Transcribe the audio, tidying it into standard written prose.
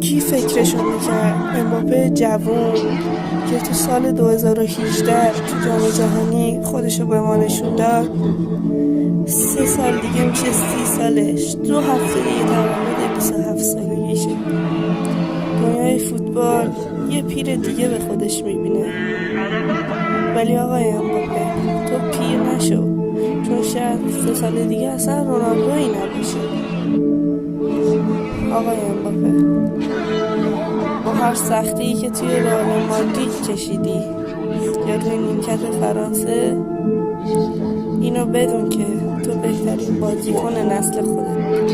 کی فکرشو میکرد امباپه جوون که تو سال 2018 تو جام جهانی خودشو به ما نشون داد 3 سال دیگه میشه 30 سالش، 2 هفته دیگه تولد 27 سالگیشه. دنیای فوتبال یه پیر دیگه به خودش میبینه. ولی آقای امباپه تو پیر نشو، چون شاید 3 سال دیگه اصلا رونالدویی نباشه. آقای امباپه با هر سختی‌ای که توی رئال مادرید کشیدی یا توی نیمکت فرانسه، اینو بدون که تو بهترین بازیکن نسل خودت.